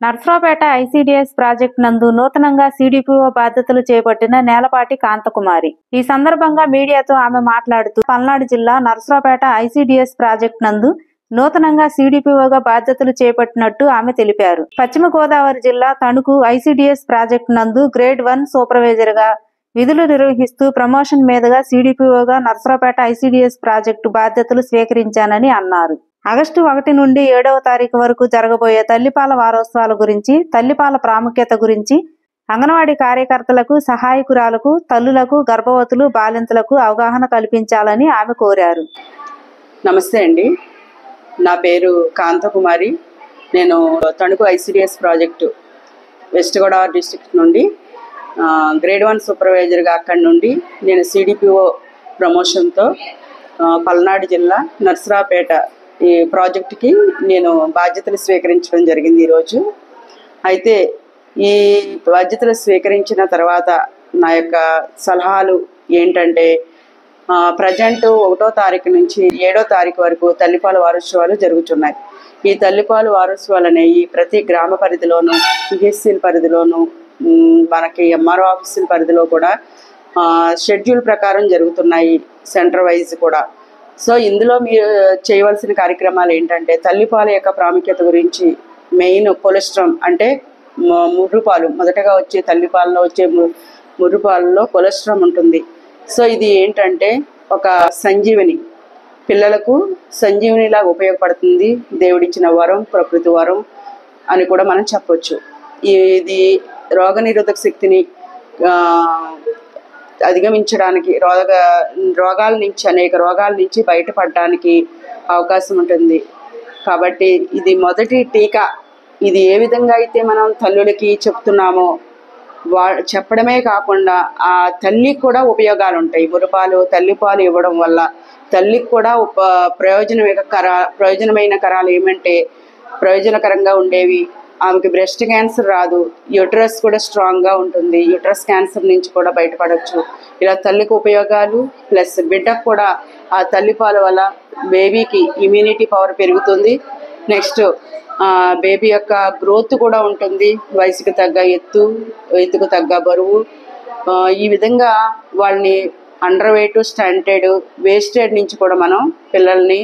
Narasaraopet ICDS project నందు నూతనంగా CDPO బాధ్యతలు చేపట్టిన నేలపాటి కాంతకుమారి. ఈ సందర్భంగా మీడియాతో ఆమె మాట్లాడుతూ, పల్నాడు జిల్లా నర్సరావుపేట ఐసీడీఎస్ ప్రాజెక్టు నందు నూతనంగా సీడీపీఓగా బాధ్యతలు చేపట్టినట్టు ఆమె తెలిపారు. పశ్చిమ గోదావరి జిల్లా తణుకు ఐసీడీఎస్ ప్రాజెక్టు నందు గ్రేడ్ 1 సూపర్వైజర్ గా విధులు నిర్వహిస్తూ ప్రమోషన్ మీదుగా సీడీపీఓగా నర్సరావుపేట ఐసీడీఎస్ ప్రాజెక్టు బాధ్యతలు స్వీకరించానని అన్నారు. ఆగస్టు 1 నుండి 7వ తారీఖు వరకు జరగబోయే తల్లిపాల వారోత్సవాల గురించి, తల్లిపాల ప్రాముఖ్యత గురించి అంగన్వాడీ కార్యకర్తలకు, సహాయకురాలకు, తల్లులకు, గర్భవతులు, బాలింతలకు అవగాహన కల్పించాలని ఆమె కోరారు. నమస్తే అండి, నా పేరు కాంతకుమారి. నేను Tanuku ICDS project west Godavari district నుండి గ్రేడ్ 1 సూపర్వైజర్గా అక్కడి నుండి నేను సీడీపీఓ ప్రమోషన్తో పల్నాడు జిల్లా నర్సరావుపేట ఈ ప్రాజెక్టుకి నేను బాధ్యతలు స్వీకరించడం జరిగింది ఈరోజు. అయితే ఈ బాధ్యతలు స్వీకరించిన తర్వాత నా యొక్క సలహాలు ఏంటంటే, ప్రజెంట్ 1వ తారీఖు నుంచి 7వ తారీఖు వరకు తల్లిపాల వారోత్సవాలు జరుగుతున్నాయి. ఈ తల్లిపాల వారోత్సవాలు అనేవి ప్రతి గ్రామ పరిధిలోనూ, పిహెచ్సిల పరిధిలోనూ, మనకి ఎంఆర్ఓ ఆఫీసుల పరిధిలో కూడా షెడ్యూల్ ప్రకారం జరుగుతున్నాయి, సెంటర్ వైజ్ కూడా. సో ఇందులో మీరు చేయవలసిన కార్యక్రమాలు ఏంటంటే, తల్లిపాల యొక్క ప్రాముఖ్యత గురించి, మెయిన్ కొలెస్ట్రాల్ అంటే ముర్రుపాలు, మొదటగా వచ్చే తల్లిపాలలో వచ్చే ముర్రుపాలలో కొలెస్ట్రాల్ ఉంటుంది. సో ఇది ఏంటంటే ఒక సంజీవిని, పిల్లలకు సంజీవినిలాగా ఉపయోగపడుతుంది. దేవుడిచ్చిన వరం, ప్రకృతి వరం అని కూడా మనం చెప్పొచ్చు. ఇది రోగనిరోధక శక్తిని అధిగమించడానికి, రోగాల నుంచి, అనేక రోగాల నుంచి బయటపడడానికి అవకాశం ఉంటుంది. కాబట్టి ఇది మొదటి టీకా. ఇది ఏ విధంగా అయితే మనం తల్లులకి చెప్తున్నామో చెప్పడమే కాకుండా ఆ తల్లికి కూడా ఉపయోగాలు ఉంటాయి. మురుపాలు, తల్లిపాలు ఇవ్వడం వల్ల తల్లికి కూడా ప్రయోజనమైన కరాలు ఏమంటే, ప్రయోజనకరంగా ఉండేవి, ఆమెకి బ్రెస్ట్ క్యాన్సర్ రాదు, యూటరస్ కూడా స్ట్రాంగ్గా ఉంటుంది, యూటరస్ క్యాన్సర్ నుంచి కూడా బయటపడవచ్చు. ఇలా తల్లికి ఉపయోగాలు ప్లస్ బిడ్డకు కూడా ఆ తల్లిపాల వల్ల బేబీకి ఇమ్యూనిటీ పవర్ పెరుగుతుంది. నెక్స్ట్ బేబీ యొక్క గ్రోత్ కూడా ఉంటుంది, వయసుకు తగ్గ ఎత్తుకు తగ్గ బరువు. ఈ విధంగా వాళ్ళని అండర్ వెయిట్, స్టంటెడ్, వేస్టెడ్ నుంచి కూడా మనం పిల్లల్ని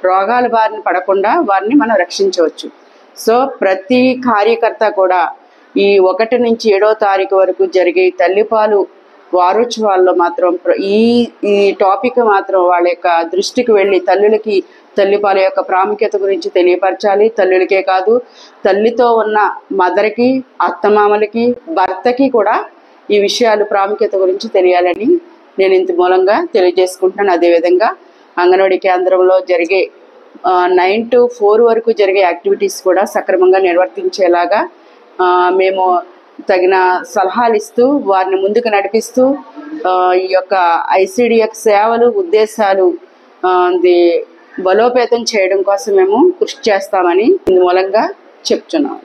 రోగాల బారిన పడకుండా వారిని మనం రక్షించవచ్చు. సో ప్రతి కార్యకర్త కూడా ఈ 1 నుంచి 7వ తారీఖు వరకు జరిగే తల్లిపాలు వారోత్సవాల్లో మాత్రం ఈ టాపిక్ మాత్రం వాళ్ళ యొక్క దృష్టికి వెళ్ళి తల్లులకి తల్లిపాల యొక్క ప్రాముఖ్యత గురించి తెలియపరచాలి. తల్లులకే కాదు, తల్లితో ఉన్న మదర్కి, అత్తమామలకి, భర్తకి కూడా ఈ విషయాలు ప్రాముఖ్యత గురించి తెలియాలని నేను ఇంత మూలంగా తెలియజేసుకుంటున్నాను. అదేవిధంగా అంగన్వాడీ కేంద్రంలో జరిగే 9 to 4 వరకు జరిగే యాక్టివిటీస్ కూడా సక్రమంగా నిర్వర్తించేలాగా మేము తగిన సలహాలు ఇస్తూ వారిని ముందుకు నడిపిస్తూ ఈ యొక్క ఐసీడీఎస్ సేవలు, ఉద్దేశాలు బలోపేతం చేయడం కోసం మేము కృషి చేస్తామని ఇందు మూలంగా చెప్తున్నాం.